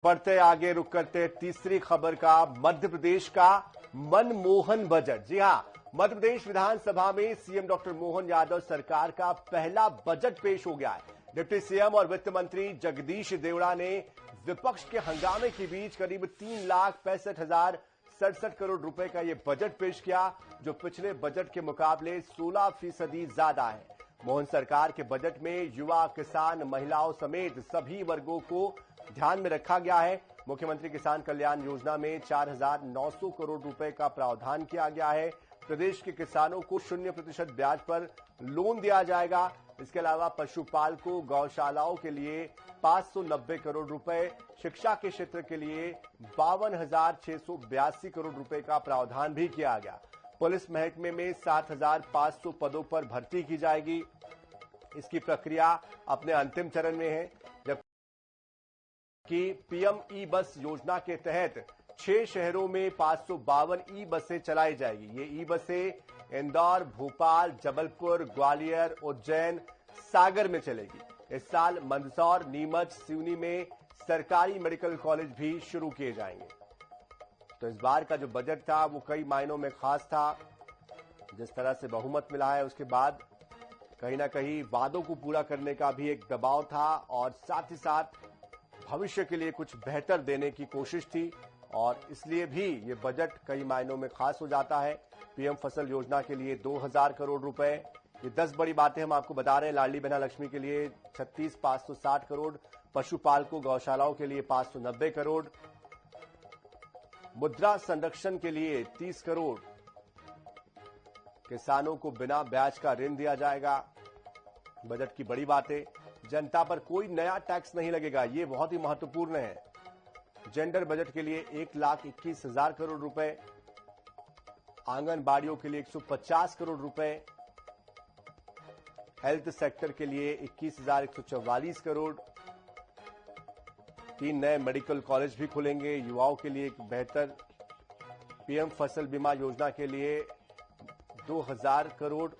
बढ़ते आगे रुक करते तीसरी खबर का मध्य प्रदेश का मनमोहन बजट। जी हां, मध्य प्रदेश विधानसभा में सीएम डॉक्टर मोहन यादव सरकार का पहला बजट पेश हो गया है। डिप्टी सीएम और वित्त मंत्री जगदीश देवड़ा ने विपक्ष के हंगामे के बीच करीब 3,65,067 करोड़ रुपए का यह बजट पेश किया, जो पिछले बजट के मुकाबले 16% ज्यादा है। मोहन सरकार के बजट में युवा, किसान, महिलाओं समेत सभी वर्गों को ध्यान में रखा गया है। मुख्यमंत्री किसान कल्याण योजना में 4,900 करोड़ रुपए का प्रावधान किया गया है। प्रदेश के किसानों को 0% ब्याज पर लोन दिया जाएगा। इसके अलावा पशुपालकों, गौशालाओं के लिए 590 करोड़ रुपए, शिक्षा के क्षेत्र के लिए 52,682 करोड़ रुपए का प्रावधान भी किया गया। पुलिस महकमे में 7,500 पदों पर भर्ती की जाएगी। इसकी प्रक्रिया अपने अंतिम चरण में है, जबकि पीएम ई बस योजना के तहत 6 शहरों में 552 ई बसें चलाई जाएगी। ये ई बसें इंदौर, भोपाल, जबलपुर, ग्वालियर, उज्जैन, सागर में चलेगी। इस साल मंदसौर, नीमच, सिवनी में सरकारी मेडिकल कॉलेज भी शुरू किए जाएंगे। तो इस बार का जो बजट था वो कई मायनों में खास था। जिस तरह से बहुमत मिला है उसके बाद कहीं ना कहीं वादों को पूरा करने का भी एक दबाव था और साथ ही साथ भविष्य के लिए कुछ बेहतर देने की कोशिश थी, और इसलिए भी ये बजट कई मायनों में खास हो जाता है। पीएम फसल योजना के लिए 2,000 करोड़ रुपए, ये 10 बड़ी बातें हम आपको बता रहे हैं। लाडली बहना लक्ष्मी के लिए 36,560 करोड़, पशुपालकों, गौशालाओं के लिए 590 करोड़, मुद्रा संरक्षण के लिए 30 करोड़, किसानों को बिना ब्याज का ऋण दिया जाएगा। बजट की बड़ी बातें, जनता पर कोई नया टैक्स नहीं लगेगा, ये बहुत ही महत्वपूर्ण है। जेंडर बजट के लिए 1,21,000 करोड़ रुपए, आंगनबाड़ियों के लिए 150 करोड़ रुपए, हेल्थ सेक्टर के लिए 21,144 करोड़, 3 नए मेडिकल कॉलेज भी खुलेंगे। युवाओं के लिए एक बेहतर पीएम फसल बीमा योजना के लिए 2,000 करोड़।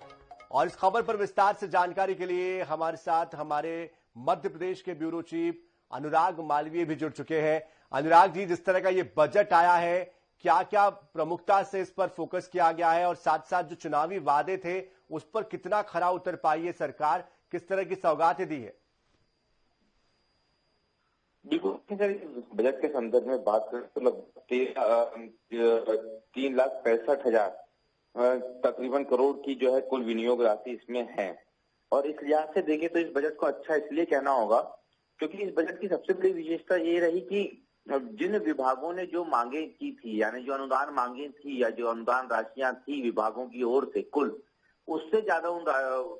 और इस खबर पर विस्तार से जानकारी के लिए हमारे साथ हमारे मध्य प्रदेश के ब्यूरो चीफ अनुराग मालवीय भी जुड़ चुके हैं। अनुराग जी, जिस तरह का ये बजट आया है, क्या क्या प्रमुखता से इस पर फोकस किया गया है और साथ साथ जो चुनावी वादे थे उस पर कितना खरा उतर पाई है सरकार, किस तरह की सौगातें दी है? बिल्कुल सर, बजट के संदर्भ में बात करें तो लगभग 3,65,000 तकरीबन करोड़ की जो है कुल विनियोग राशि इसमें है। और इस लिहाज से देखें तो इस बजट को अच्छा इसलिए कहना होगा क्योंकि इस बजट की सबसे बड़ी विशेषता ये रही कि जिन विभागों ने जो मांगे की थी, यानी जो अनुदान मांगे थी या जो अनुदान राशियां थी विभागों की ओर से, कुल उससे ज्यादा उन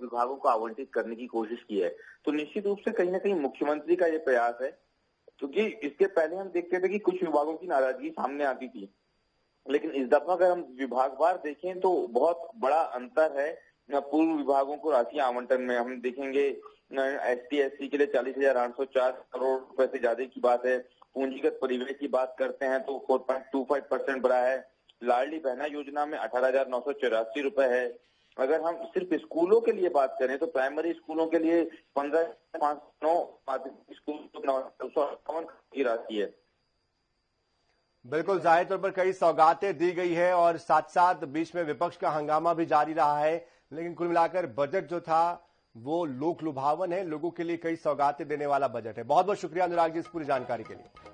विभागों को आवंटित करने की कोशिश की है। तो निश्चित रूप से कहीं ना कहीं मुख्यमंत्री का ये प्रयास है, क्योंकि इसके पहले हम देखते थे कि कुछ विभागों की नाराजगी सामने आती थी, लेकिन इस दफा अगर हम विभागवार देखें तो बहुत बड़ा अंतर है। पूर्व विभागों को राशि आवंटन में हम देखेंगे ST/SC के लिए 40,804 करोड़ रुपए से ज्यादा की बात है। पूंजीगत परिव्यय की बात करते हैं तो 4.25% बढ़ा है। लाडली बहना योजना में 18,984 रुपए है। अगर हम सिर्फ स्कूलों के लिए बात करें तो प्राइमरी स्कूलों के लिए 15,509 स्कूल की राशि है। बिल्कुल, जाहिर तौर पर कई सौगातें दी गई है और साथ साथ बीच में विपक्ष का हंगामा भी जारी रहा है, लेकिन कुल मिलाकर बजट जो था वो लोक लुभावन है, लोगों के लिए कई सौगातें देने वाला बजट है। बहुत बहुत शुक्रिया अनुराग जी इस पूरी जानकारी के लिए।